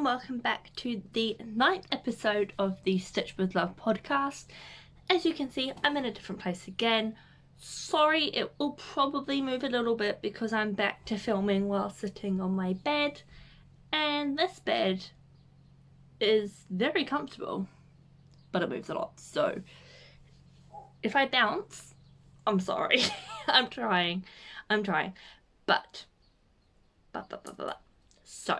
welcome back to the 9th episode of the Stitch with Love podcast. As you can see, I'm in a different place again. Sorry, it will probably move a little bit because I'm back to filming while sitting on my bed, and this bed is very comfortable, but it moves a lot, so if I bounce, I'm sorry. I'm trying, but so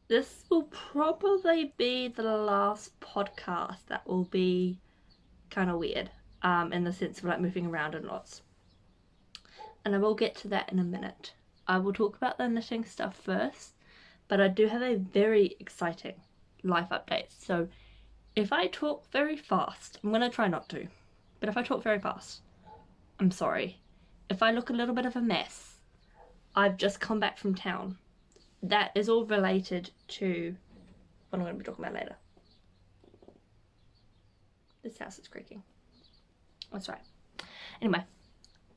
this will probably be the last podcast that will be kind of weird, in the sense of like moving around in lots. And I will get to that in a minute. I will talk about the knitting stuff first, but I do have a very exciting life update. So if I talk very fast, I'm going to try not to, but if I talk very fast, I'm sorry. If I look a little bit of a mess, I've just come back from town. That is all related to what I'm going to be talking about later. This house is creaking. That's right. Anyway,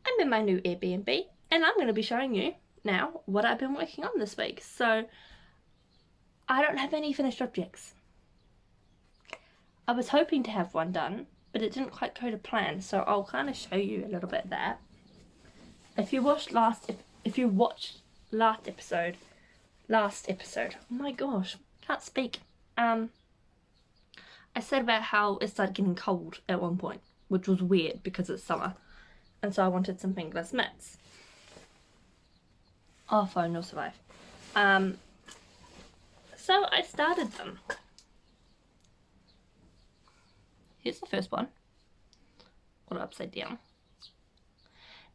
I'm in my new Airbnb and I'm going to be showing you now what I've been working on this week. So I don't have any finished objects. I was hoping to have one done, but it didn't quite go to plan, so I'll kind of show you a little bit of that. If you watched last episode, oh my gosh, can't speak. I said about how it started getting cold at one point, which was weird because it's summer, and so I wanted some fingerless mitts. Our phone will survive. So I started them. Here's the first one. Got it upside down.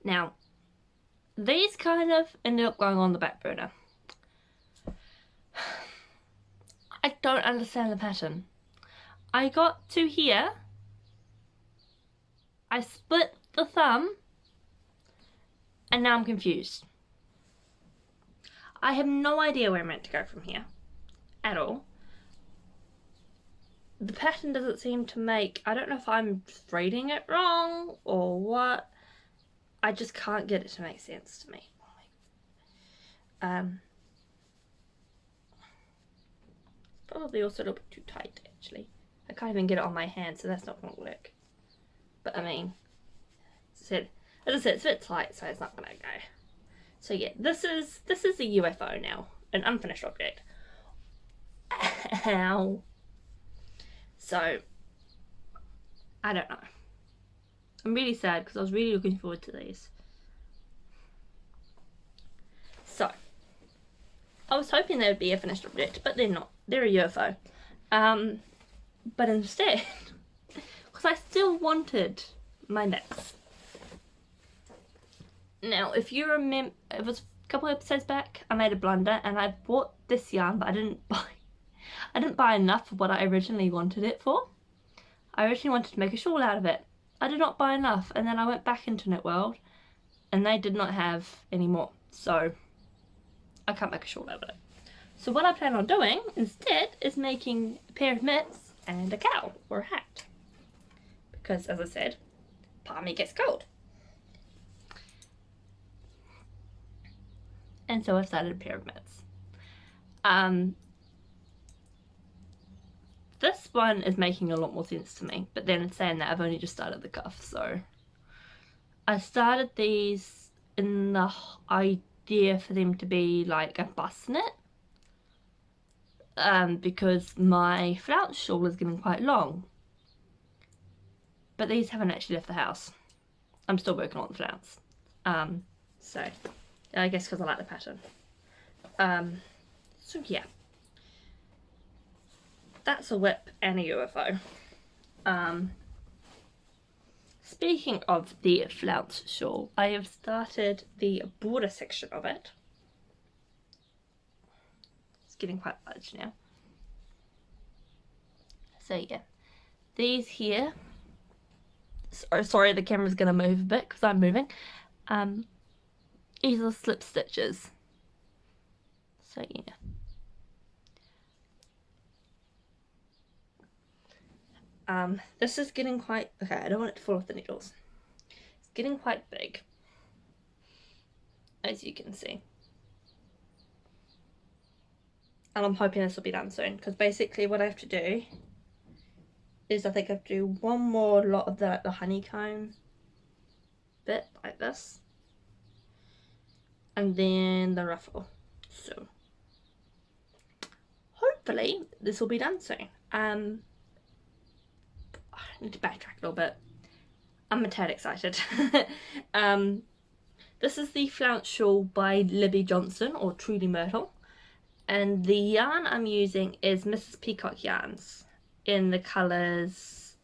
Now, these kind of ended up going on the back burner. I don't understand the pattern. I got to here, I split the thumb, and now I'm confused. I have no idea where I'm meant to go from here, at all. The pattern doesn't seem to make, I don't know if I'm reading it wrong or what. I just can't get it to make sense to me. Probably also a little bit too tight, actually. I can't even get it on my hand, so that's not going to work. But I mean, as I said, it's a bit tight, so it's not going to go. So yeah, this is a UFO now, an unfinished object. Ow. So, I don't know. I'm really sad because I was really looking forward to these. So, I was hoping they would be a finished object, but they're not. They're a UFO. But instead, because I still wanted my mitts. Now, if you remember, it was a couple of episodes back, I made a blunder and I bought this yarn, but I didn't buy enough for what I originally wanted it for. I originally wanted to make a shawl out of it. I did not buy enough, and then I went back into Knit World and they did not have any more, so I can't make a shawl out of it. So what I plan on doing instead is making a pair of mitts and a cowl or a hat, because as I said, part of me gets cold. And so I started a pair of mitts. This one is making a lot more sense to me, but then in saying that, I've only just started the cuff, so I started these in the idea for them to be like a bust knit, because my flounce shawl is getting quite long, but these haven't actually left the house. I'm still working on the flounce, so I guess because I like the pattern. So yeah. That's a whip and a UFO. Speaking of the flounce shawl, I have started the border section of it. It's getting quite large now. So yeah, these here, sorry the camera's going to move a bit because I'm moving. These are slip stitches. So yeah. This is getting quite, okay, I don't want it to fall off the needles. It's getting quite big, as you can see. And I'm hoping this will be done soon, because basically what I have to do is I think I have to do one more lot of the honeycomb bit like this, and then the ruffle. So hopefully this will be done soon. I need to backtrack a little bit. I'm a tad excited. This is the Flounce Shawl by Libby Johnson, or Trudy Myrtle, and the yarn I'm using is Mrs. Peacock Yarns in the colours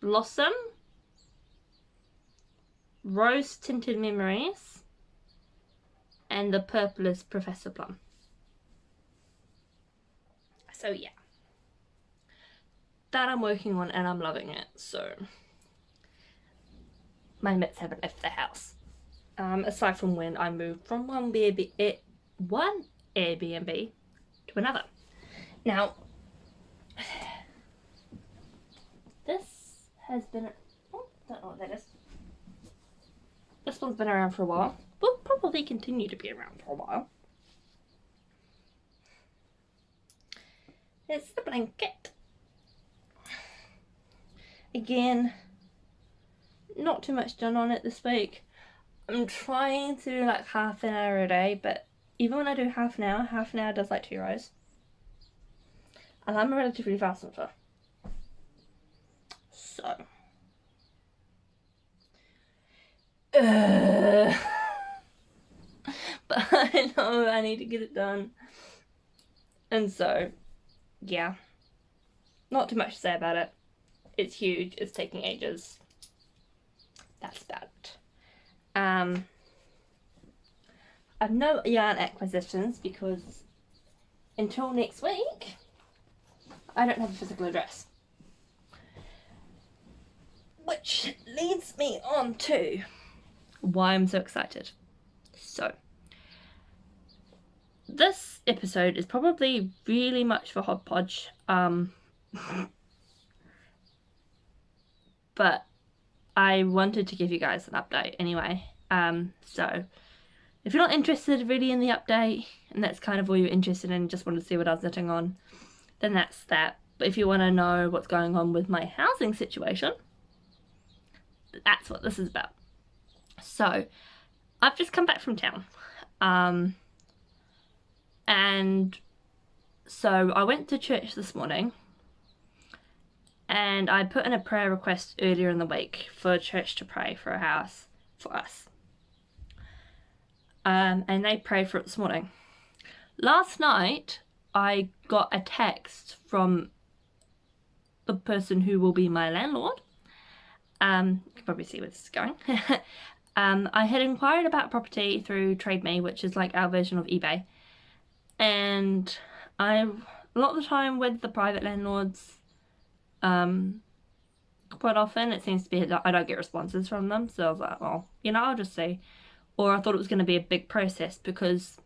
Blossom, Rose Tinted Memories, and the purple is Professor Plum. So yeah, that I'm working on and I'm loving it. So my mitts haven't left the house, aside from when I moved from one Airbnb to another. Now this has been, don't know what that is. This one's been around for a while. Will probably continue to be around for a while. It's the blanket. Again, not too much done on it this week. I'm trying to do like half an hour a day, but even when I do half an hour does like 2 rows. And I'm a relatively fast kniter. So. But I know I need to get it done. And so, yeah. Not too much to say about it. It's huge. It's taking ages. That's about it. I have no yarn acquisitions because until next week, I don't have a physical address. Which leads me on to why I'm so excited. So, this episode is probably really much for hodgepodge. But I wanted to give you guys an update anyway. So if you're not interested really in the update, and that's kind of all you're interested in, just want to see what I was knitting on, then that's that. But if you want to know what's going on with my housing situation, that's what this is about. So I've just come back from town. And so I went to church this morning, and I put in a prayer request earlier in the week for church to pray for a house for us. And they prayed for it this morning. Last night, I got a text from the person who will be my landlord. You can probably see where this is going. I had inquired about property through Trade Me, which is like our version of eBay. And a lot of the time with the private landlords, quite often it seems to be that I don't get responses from them. So I was like, well, you know, I'll just see. Or I thought it was going to be a big process because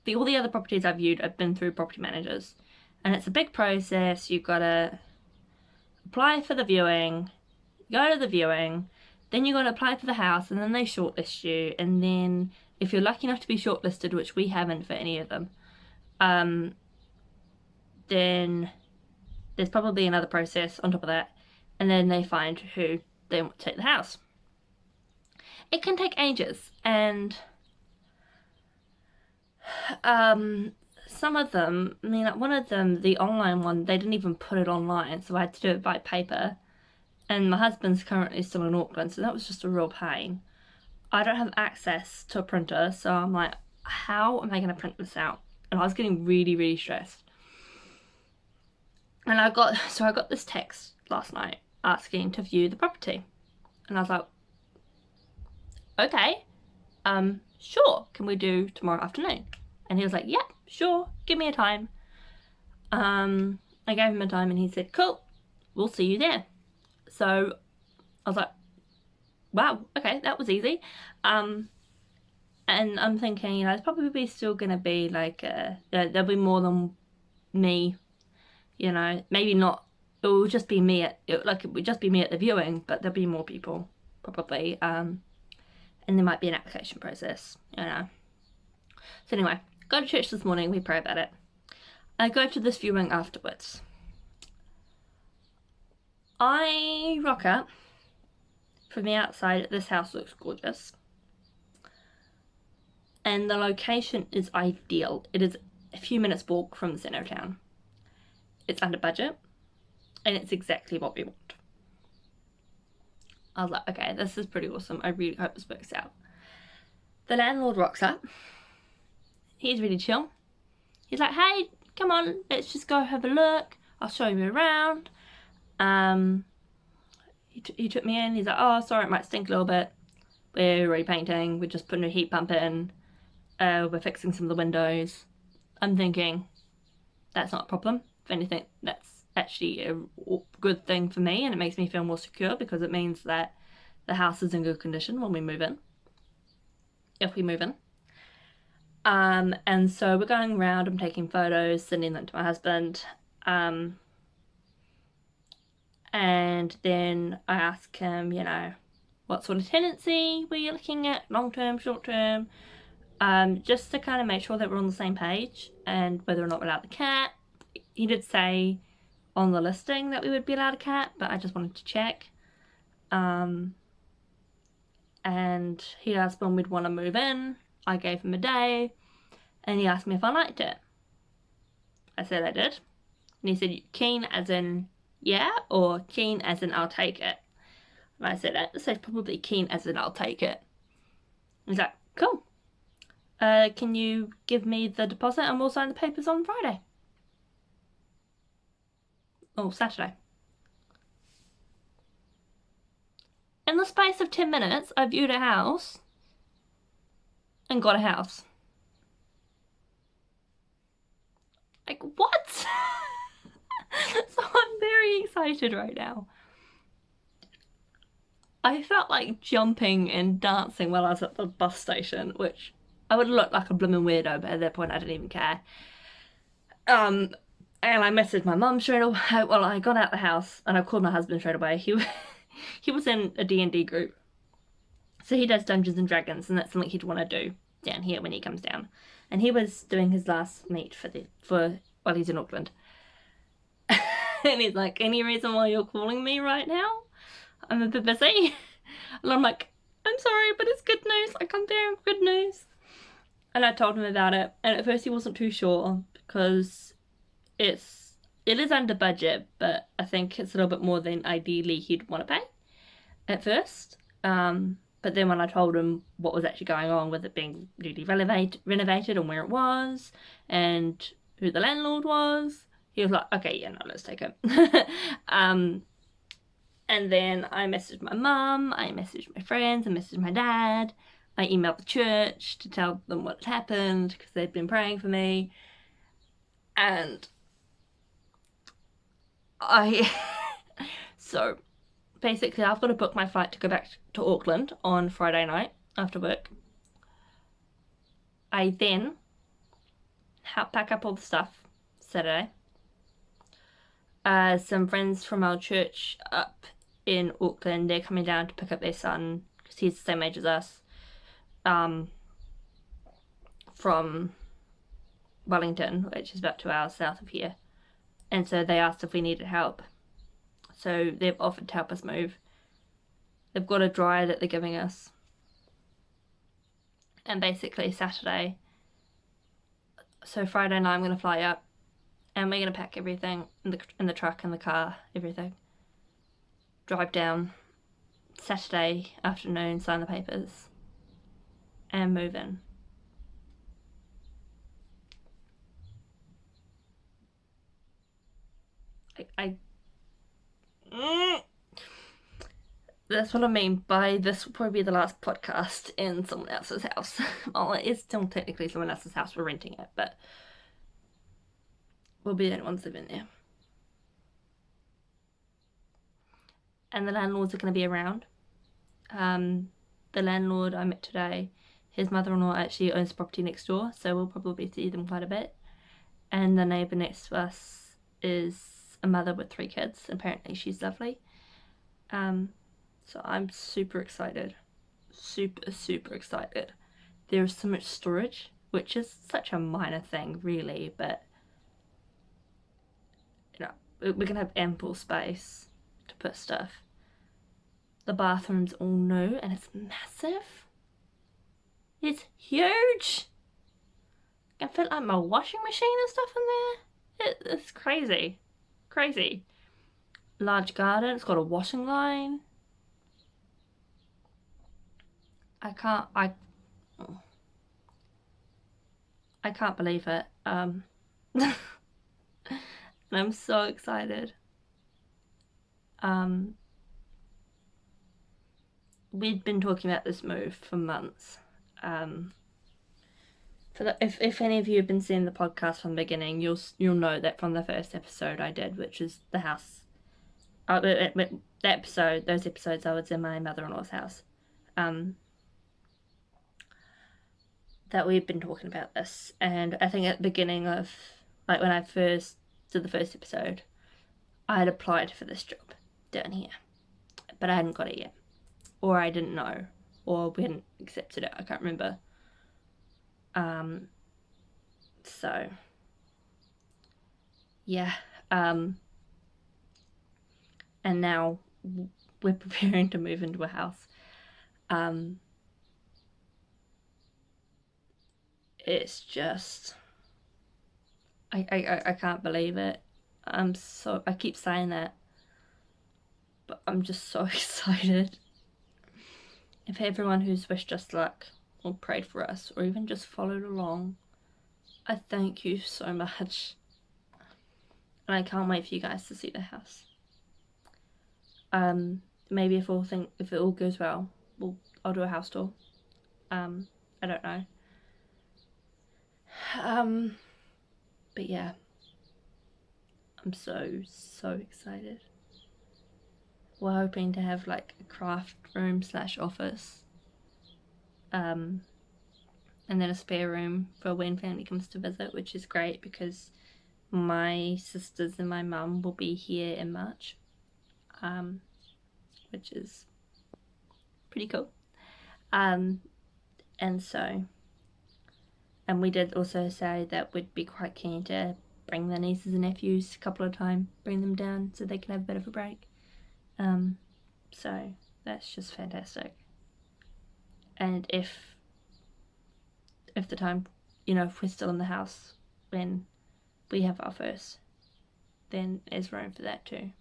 all the other properties I've viewed have been through property managers. And it's a big process. You've got to apply for the viewing, go to the viewing, then you've got to apply for the house, and then they shortlist you. And then if you're lucky enough to be shortlisted, which we haven't for any of them, then there's probably another process on top of that. And then they find who they want to take the house. It can take ages, and some of them, I mean, like one of them, the online one, they didn't even put it online, so I had to do it by paper. And my husband's currently still in Auckland, so that was just a real pain. I don't have access to a printer, so I'm like, how am I going to print this out? And I was getting really, really stressed. And I got this text last night asking to view the property. And I was like, okay, sure, can we do tomorrow afternoon? And he was like, yeah, sure, give me a time. I gave him a time and he said, cool, we'll see you there. So I was like, wow, okay, that was easy. And I'm thinking, you know, it's probably still going to be like, there'll be more than me, you know, maybe not, it will just be me it would just be me at the viewing, but there'll be more people probably. And there might be an application process, you know. So anyway, go to church this morning, we pray about it. I go to this viewing afterwards. I rock up. From the outside, this house looks gorgeous. And the location is ideal. It is a few minutes walk from the centre of town. It's under budget. And it's exactly what we want. I was like, okay, this is pretty awesome. I really hope this works out. The landlord rocks up. He's really chill. He's like, hey, come on, let's just go have a look. I'll show you around. He took me in. He's like, oh, sorry, it might stink a little bit. We're repainting. We're just putting a heat pump in. We're fixing some of the windows. I'm thinking, that's not a problem. If anything, that's actually a good thing for me, and it makes me feel more secure because it means that the house is in good condition when we move in. If we move in. And so we're going around, I'm taking photos, sending them to my husband. And then I ask him, you know, what sort of tenancy were you looking at, long term, short term, just to kind of make sure that we're on the same page and whether or not we're allowed the cat. He did say on the listing that we would be allowed a cat, but I just wanted to check. And he asked when we'd want to move in. I gave him a day, and he asked me if I liked it. I said I did. And he said, keen as in yeah, or keen as in I'll take it. And I said, so probably keen as in I'll take it. He's like, cool. Can you give me the deposit and we'll sign the papers on Friday? Or Saturday. In the space of 10 minutes, I viewed a house and got a house. Like, what? So I'm very excited right now. I felt like jumping and dancing while I was at the bus station, which I would look like a blooming weirdo, but at that point I didn't even care. And I messaged my mum straight away. Well, I got out the house and I called my husband straight away. He was in a D&D group. So he does Dungeons and Dragons, and that's something he'd want to do down here when he comes down. And he was doing his last meet while he's in Auckland. And he's like, any reason why you're calling me right now? I'm a bit busy. And I'm like, I'm sorry, but it's good news. Like, I'm bearing good news. And I told him about it. And at first he wasn't too sure because it is under budget, but I think it's a little bit more than ideally he'd want to pay at first. But then when I told him what was actually going on with it being newly renovated and where it was and who the landlord was, he was like, okay, yeah, no, let's take it. And then I messaged my mum, I messaged my friends, I messaged my dad, I emailed the church to tell them what had happened because they'd been praying for me. And so basically I've got to book my flight to go back to Auckland on Friday night after work. I then pack up all the stuff Saturday. Some friends from our church up in Auckland, they're coming down to pick up their son because he's the same age as us, from Wellington, which is about 2 hours south of here. And so they asked if we needed help. So they've offered to help us move. They've got a dryer that they're giving us. And basically Saturday, so Friday night I'm going to fly up and we're going to pack everything in the truck, in the car, everything. Drive down Saturday afternoon, sign the papers, and move in. That's what I mean by this will probably be the last podcast in someone else's house. Well, it is still technically someone else's house, we're renting it, but we'll be the only ones living there. And the landlords are going to be around. The landlord I met today, his mother-in-law actually owns property next door, so we'll probably see them quite a bit. And the neighbour next to us is a mother with 3 kids. Apparently she's lovely. So I'm super excited. Super excited. There's so much storage, which is such a minor thing really, but you know, we can have ample space to put stuff. The bathroom's all new and it's massive. It's huge. I feel like my washing machine and stuff in there. It's crazy. Crazy. Large garden, it's got a washing line. I can't believe it. And I'm so excited. We'd been talking about this move for months. If any of you have been seeing the podcast from the beginning, you'll know that from the first episode I did, which is the house. Those episodes I was in my mother-in-law's house. That we've been talking about this, and I think at the beginning of, like, when I first did the first episode, I had applied for this job down here, but I hadn't got it yet, or I didn't know, or we hadn't accepted it. I can't remember. So yeah, and now we're preparing to move into a house. It's just, I can't believe it. I keep saying that, but I'm just so excited. If everyone who's wished us luck or prayed for us or even just followed along, I thank you so much. And I can't wait for you guys to see the house. Maybe if it all goes well, I'll do a house tour. I don't know. But yeah, I'm so excited. We're hoping to have like a craft room / office, and then a spare room for when family comes to visit, which is great because my sisters and my mum will be here in March, which is pretty cool. And we did also say that we'd be quite keen to bring the nieces and nephews a couple of times, bring them down so they can have a bit of a break. So that's just fantastic. And if the time, if we're still in the house when we have our first, then there's room for that too.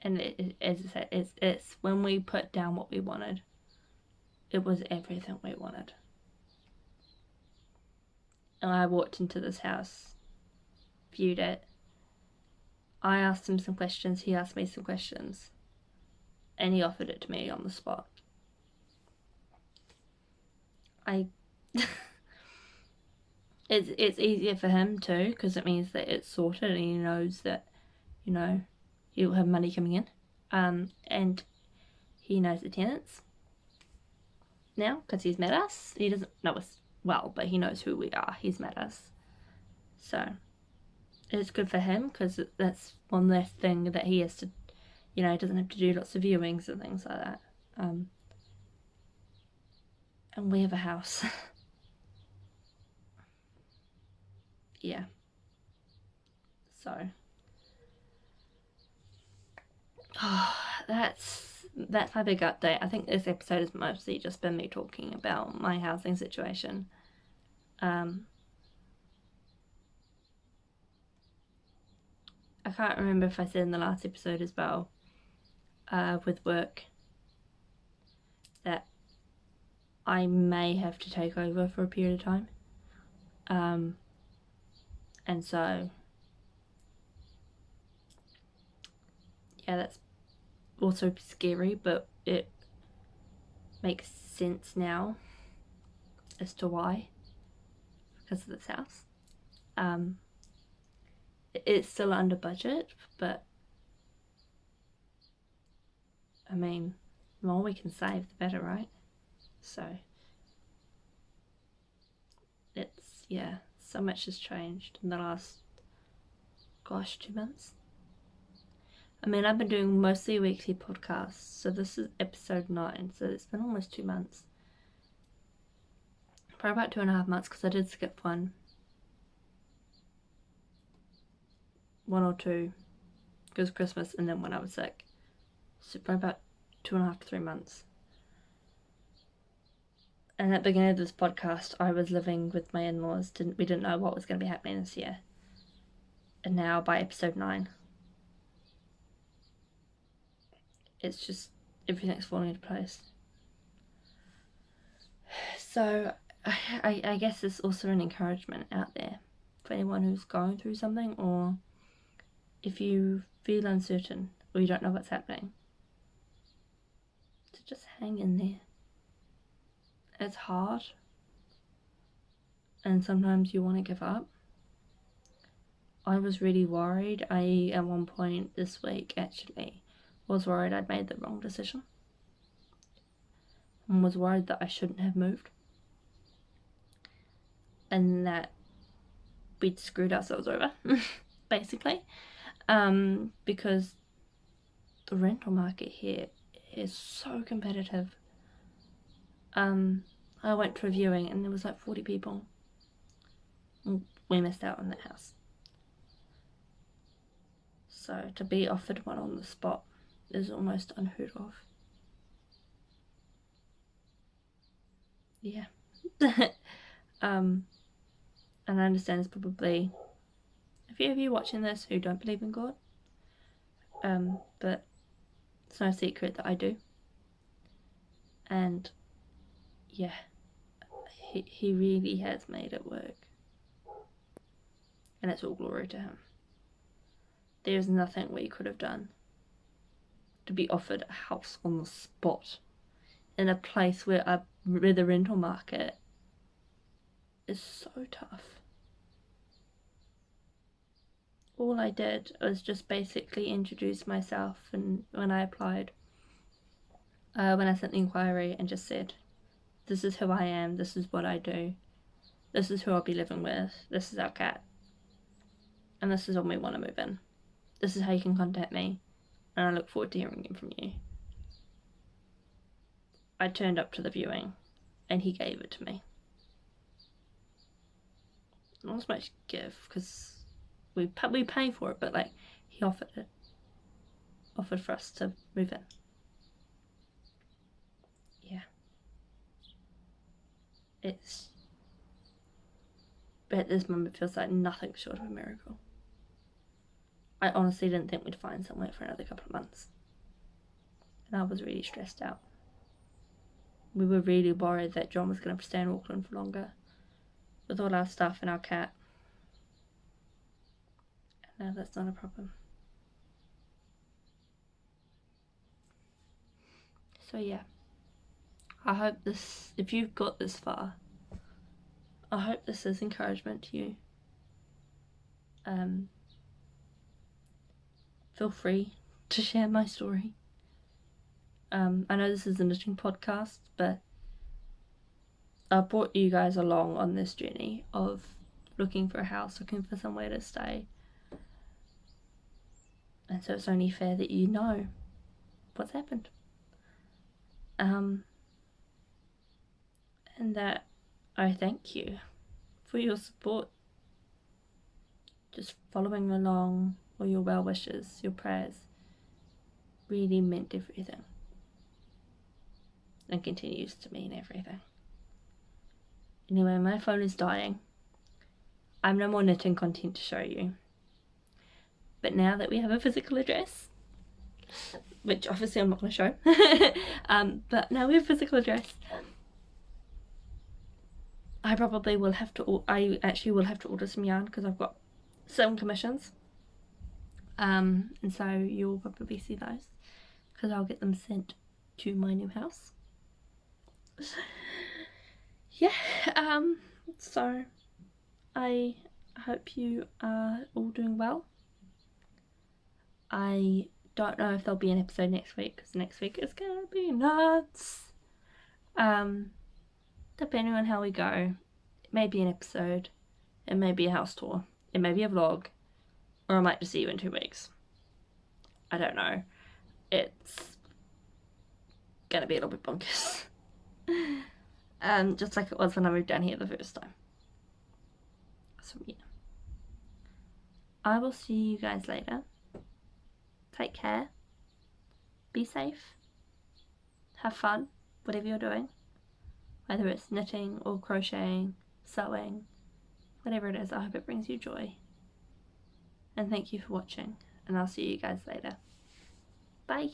And as I said, it's when we put down what we wanted, it was everything we wanted. And I walked into this house, viewed it. I asked him some questions, he asked me some questions, and he offered it to me on the spot. It's easier for him too, because it means that it's sorted and he knows that, he'll have money coming in. And he knows the tenants now, because he's met us. He doesn't know us well, but he knows who we are. He's met us. So it's good for him, because that's one less thing that he has to, he doesn't have to do lots of viewings and things like that. And we have a house. Yeah. So that's my big update. I think this episode has mostly just been me talking about my housing situation. I can't remember if I said in the last episode as well, with work, that I may have to take over for a period of time. And so, yeah, that's also scary, but it makes sense now as to why, because of this house. It's still under budget, but I mean, the more we can save, the better, right? So it's, yeah, so much has changed in the last, 2 months. I mean, I've been doing mostly weekly podcasts, so this is episode 9, so it's been almost 2 months. Probably about 2.5 months, because I did skip one or two, because Christmas, and then when I was sick. So probably about 2.5 to 3 months. And at the beginning of this podcast, I was living with my in-laws. We didn't know what was going to be happening this year. And now by episode 9, it's just everything's falling into place. So I guess it's also an encouragement out there for anyone who's going through something, or if you feel uncertain or you don't know what's happening, to just hang in there. It's hard, and sometimes you want to give up. I was really worried. I, at one point this week, actually, was worried I'd made the wrong decision. And was worried that I shouldn't have moved. And that we'd screwed ourselves over, basically. Because the rental market here is so competitive. I went to a viewing and there was like 40 people. We missed out on that house. So to be offered one on the spot is almost unheard of. Yeah. And I understand it's probably a few of you watching this who don't believe in God. But it's no secret that I do. And yeah, he really has made it work. And it's all glory to him. There's nothing we could have done to be offered a house on the spot in a place where the rental market is so tough. All I did was just basically introduce myself, and when I applied, when I sent the inquiry, and just said, this is who I am, this is what I do, this is who I'll be living with, this is our cat, and this is when we want to move in. This is how you can contact me, and I look forward to hearing from you. I turned up to the viewing, and he gave it to me. Not as much give, because we pay for it, but like, he offered it. Offered for us to move in. Yeah. But at this moment, it feels like nothing short of a miracle. I honestly didn't think we'd find somewhere for another couple of months. And I was really stressed out. We were really worried that John was going to stay in Auckland for longer with all our stuff and our cat. And now that's not a problem. So yeah, I hope this, if you've got this far, I hope this is encouragement to you. Feel free to share my story. I know this is a knitting podcast, but I brought you guys along on this journey of looking for a house, looking for somewhere to stay. And so it's only fair that you know what's happened. And that I thank you for your support. Just following along, or your well wishes, your prayers, really meant everything. And continues to mean everything. Anyway, my phone is dying. I have no more knitting content to show you. But now that we have a physical address, which obviously I'm not going to show, but now we have a physical address, I actually will have to order some yarn, because I've got some commissions. And so you'll probably see those, because I'll get them sent to my new house. Yeah, so I hope you are all doing well. I don't know if there'll be an episode next week, because next week is gonna be nuts. Depending on how we go, it may be an episode, it may be a house tour, it may be a vlog, or I might just see you in 2 weeks. I don't know. It's gonna be a little bit bonkers. just like it was when I moved down here the first time. So yeah, I will see you guys later. Take care, be safe, have fun, whatever you're doing, whether it's knitting or crocheting, sewing, whatever it is. I hope it brings you joy, and thank you for watching, and I'll see you guys later. Bye.